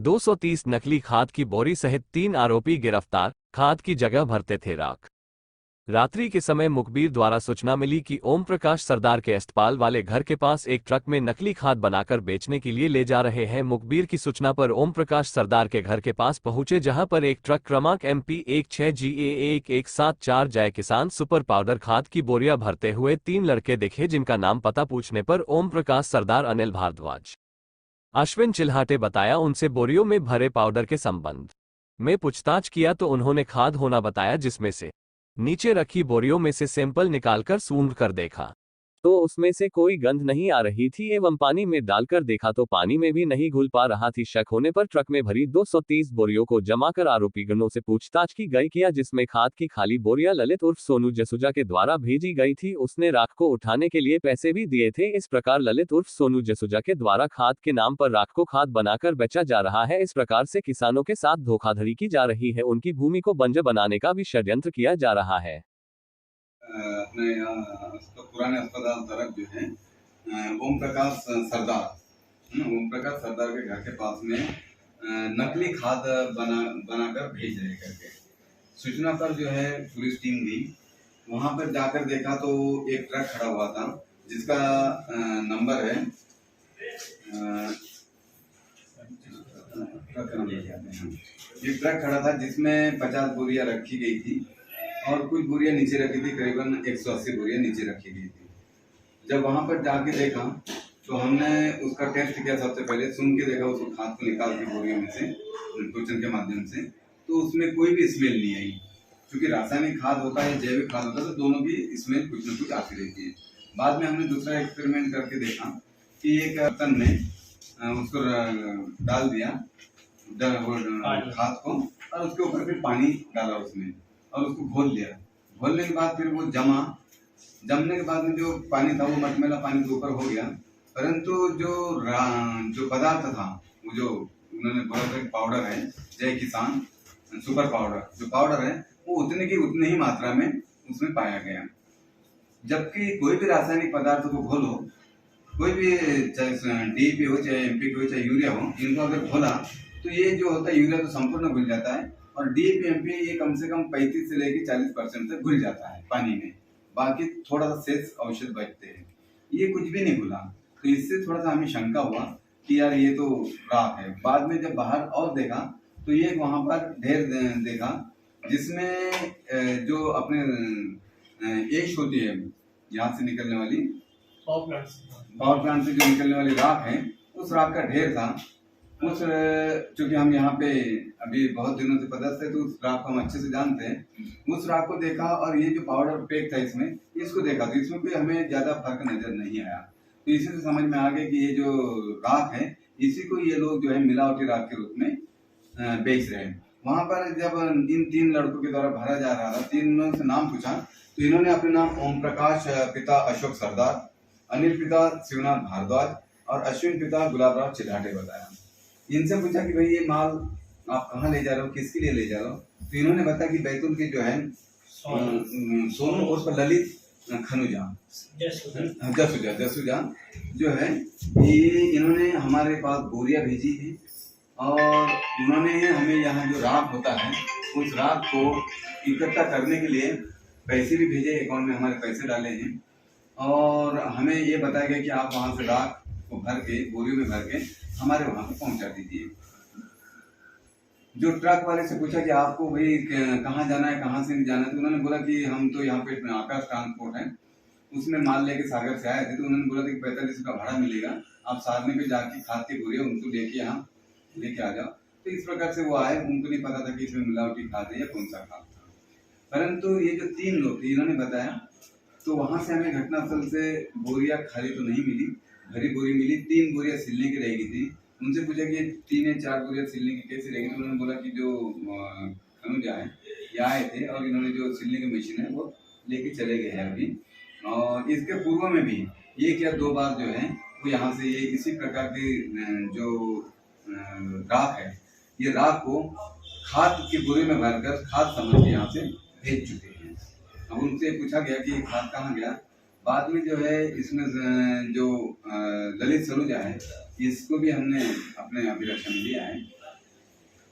230 नकली खाद की बोरी सहित 3 आरोपी गिरफ्तार, खाद की जगह भरते थे राख। रात्रि के समय मुखबिर द्वारा सूचना मिली कि ओम प्रकाश सरदार के अस्तपाल वाले घर के पास एक ट्रक में नकली खाद बनाकर बेचने के लिए ले जा रहे हैं। मुखबिर की सूचना पर ओम प्रकाश सरदार के घर के पास पहुंचे, जहां पर एक ट्रक क्रमांक MP 16GA1174 जय किसान सुपर पाउडर खाद की बोरियां भरते हुए 3 लड़के दिखे, जिनका नाम पता पूछने पर ओम प्रकाश सरदार, अनिल भारद्वाज, अश्विन चिल्हाटे बताया। उनसे बोरियों में भरे पाउडर के संबंध में पूछताछ किया तो उन्होंने खाद होना बताया, जिसमें से नीचे रखी बोरियों में से सैंपल निकालकर सूंघ कर देखा तो उसमें से कोई गंध नहीं आ रही थी, एवं पानी में डालकर देखा तो पानी में भी नहीं घुल पा रहा थी। शक होने पर ट्रक में भरी 230 बोरियों को जमा कर आरोपी गणों से पूछताछ की गई, जिसमें खाद की खाली बोरियां ललित उर्फ सोनू जसूजा के द्वारा भेजी गई थी। उसने राख को उठाने के लिए पैसे भी दिए थे। इस प्रकार ललित उर्फ सोनू जसूजा के द्वारा खाद के नाम पर राख को खाद बनाकर बेचा जा रहा है। इस प्रकार से किसानों के साथ धोखाधड़ी की जा रही है, उनकी भूमि को बंजर बनाने का भी षड्यंत्र किया जा रहा है। अपने पुराने अस्पताल तरफ जो है ओम प्रकाश सरदार के घर के पास में नकली खाद बनाकर भेज रहे करके सूचना पर जो है पुलिस टीम गई। वहां पर जाकर देखा तो एक ट्रक खड़ा हुआ था, जिसका नंबर है एक ट्रक खड़ा था जिसमें 50 बोरियां रखी गई थी और कुछ बोरियां नीचे रखी थी, करीबन 180 बोरियां नीचे रखी गई थी। जब वहां पर जाके देखा तो हमने उसका टेस्ट किया। सबसे पहले सुन के देखा उसको, खाद को निकाल के बोरियों में से टोचन के माध्यम से, तो उसमें कोई भी स्मेल नहीं आई। क्योंकि रासायनिक खाद होता है, जैविक खाद होता है, तो दोनों की स्मेल कुछ न कुछ आती रहती है। बाद में हमने दूसरा एक्सपेरिमेंट करके देखा कि एक बर्तन में उसको डाल दिया खाद को, और उसके ऊपर फिर पानी डाला उसमें और उसको घोल लिया। घोलने के बाद फिर वो जमने के बाद में जो पानी था वो मटमैला पानी के ऊपर हो गया, परंतु जो पदार्थ था, वो जो उन्होंने बोला था पाउडर है जय किसान सुपर पाउडर, जो पाउडर है वो उतने ही मात्रा में उसमें पाया गया। जबकि कोई भी रासायनिक पदार्थ को घोलो, कोई भी चाहे DAP हो, चाहे NPK हो, चाहे यूरिया हो, इनको अगर घोला तो ये जो होता है यूरिया तो संपूर्ण घुल जाता है, और DAP NPK ये कम से कम 35 से लेकर 40% तक घुल जाता है पानी में। बाकी थोड़ा सा शेष औषध बचते हैं, ये कुछ भी नहीं घुला। तो इससे थोड़ा सा हमें शंका हुआ कि यार ये तो राख है। बाद में जब बाहर और देखा तो ये वहां पर ढेर देखा, जिसमें जो अपने एश होती है यहाँ से निकलने वाली, पावर प्लांट से जो निकलने वाली राख है, उस राख का ढेर था। चूंकि हम यहाँ पे अभी बहुत दिनों से पदस्थ है, तो उस राख को हम अच्छे से जानते हैं। उस राख को देखा और ये जो पाउडर पैक था इसमें, इसको देखा तो इसमें कोई हमें ज्यादा फर्क नजर नहीं आया। तो इसी से समझ में आ गया कि ये जो राख है, इसी को ये लोग जो है मिलावटी राख के रूप में बेच रहे हैं। वहां पर जब इन 3 लड़कों के द्वारा भरा जा रहा था, तीनों से नाम पूछा तो इन्होंने अपने नाम ओम प्रकाश पिता अशोक सरदार, अनिल पिता शिवनाथ भारद्वाज और अश्विन पिता गुलाबराव चिल्हाटे बताया। इनसे पूछा कि भाई ये माल आप कहाँ ले जा रहे हो, किसके लिए ले जा रहे हो? तो इन्होंने बताया कि बैतूल के जो है सोनू उर्फ ललित खनुजा जसूजा जो है, ये इन्होंने हमारे पास बोरियां भेजी है और उन्होंने हमें यहाँ जो राख होता है उस राख को इकट्ठा करने के लिए पैसे भी भेजे, अकाउंट में हमारे पैसे डाले हैं, और हमें ये बताया गया कि आप वहाँ से राख को भर के बोरियों में भर के हमारे वहां पे पहुंचा दीजिए। जो ट्रक वाले से पूछा कि आपको भाई कहाँ जाना है, कहाँ से नहीं जाना है, तो उन्होंने बोला कि हम तो यहाँ पे आकाश ट्रांसपोर्ट है, उसमें माल लेके सागर से आए थे। तो उन्होंने बोला कि 45 का भाड़ा मिलेगा, आप सारनी पे जाके खाद की बोरियां उनको लेके यहाँ लेके आ जाओ। तो इस प्रकार से वो आए, उनको नहीं पता था कि इसमें मिलावटी खाद है या कौन सा खाद था। परंतु ये जो 3 लोग थे इन्होंने बताया, तो वहां से हमें घटनास्थल से बोरियां खाली तो नहीं मिली, भरी बोरी मिली। 3 बोरियां सिलने की रह गई थी। उनसे पूछा कि 3 या 4 बोरियां सिलने की कैसे रहेगी, तो उन्होंने बोला कि जो खनुजा है ये आए थे और इन्होंने जो सिलने की मशीन है वो लेके चले गए हैं अभी। और इसके पूर्व में भी 1 या 2 बार जो है वो यहाँ से ये इसी प्रकार की जो राख है, ये राख को खाद की बोरी में भरकर खाद समझ के यहाँ से भेज चुके हैं। अब उनसे पूछा गया कि खाद कहाँ गया। बाद में जो है इसमें जो ललित सलूजा है, इसको भी हमने अपने अभिरक्षा में लिया है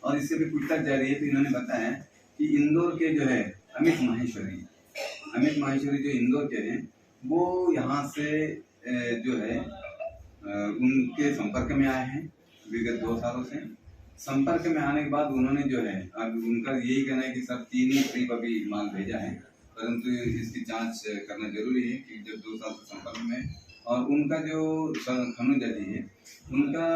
और इससे भी पूछताछ जारी है। तो इन्होंने बताया कि इंदौर के जो है अमित माहेश्वरी जो इंदौर के हैं, वो यहाँ से जो है उनके संपर्क में आए हैं विगत 2 सालों से। संपर्क में आने के बाद उन्होंने जो है, अब उनका यही कहना है कि सर 3 ही ट्रिप अभी माल भेजा है, परंतु इसकी जांच करना जरूरी है कि जब 2 साल से संपर्क में। और उनका जो खनुजा जी है, उनका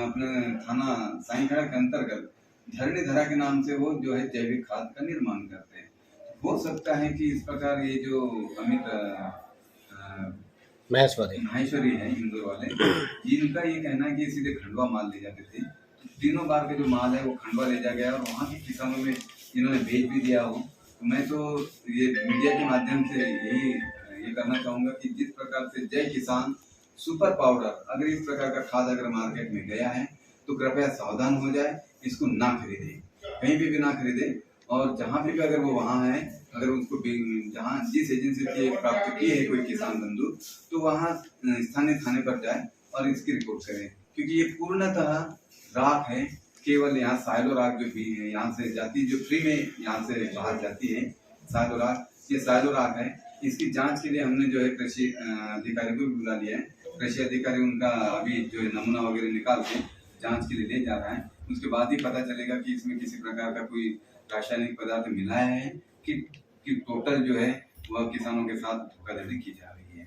अपने थाना साईंखड़ा के अंतर्गत धरणीधरा के नाम से वो जो है जैविक खाद का निर्माण करते हैं। हो सकता है कि इस प्रकार ये जो अमित माहेश्वरी है इंदौर वाले, इनका ये कहना है कि सीधे खंडवा माल ले जाते थे। तीनों बार का जो माल है वो खंडवा ले जा गया और वहाँ के किसानों में इन्होंने बेच भी दिया हो। तो मैं तो ये मीडिया के माध्यम से यही ये करना चाहूँगा कि जिस प्रकार से जय किसान सुपर पाउडर अगर इस प्रकार का खाद अगर मार्केट में गया है तो कृपया सावधान हो जाए, इसको ना खरीदे, कहीं भी ना खरीदे। और जहाँ पे भी अगर वो वहाँ है, अगर उसको जहाँ जिस एजेंसी से प्राप्त की है कोई किसान बंधु, तो वहाँ स्थानीय थाने पर जाए और इसकी रिपोर्ट करें, क्योंकि ये पूर्णतः राख है। केवल यहाँ साइलो राख जो भी है यहाँ से जाती, जो फ्री में यहाँ से बाहर जाती है साइलो राख, ये साइलो राख है। इसकी जांच के लिए हमने जो है कृषि अधिकारी को भी बुला लिया है। कृषि अधिकारी उनका अभी जो है नमूना वगैरह निकाल के जांच के लिए ले जा रहा है। उसके बाद ही पता चलेगा कि इसमें किसी प्रकार का कोई रासायनिक पदार्थ मिलाया है कि टोटल जो है वह किसानों के साथ धोखाधड़ी की जा रही है।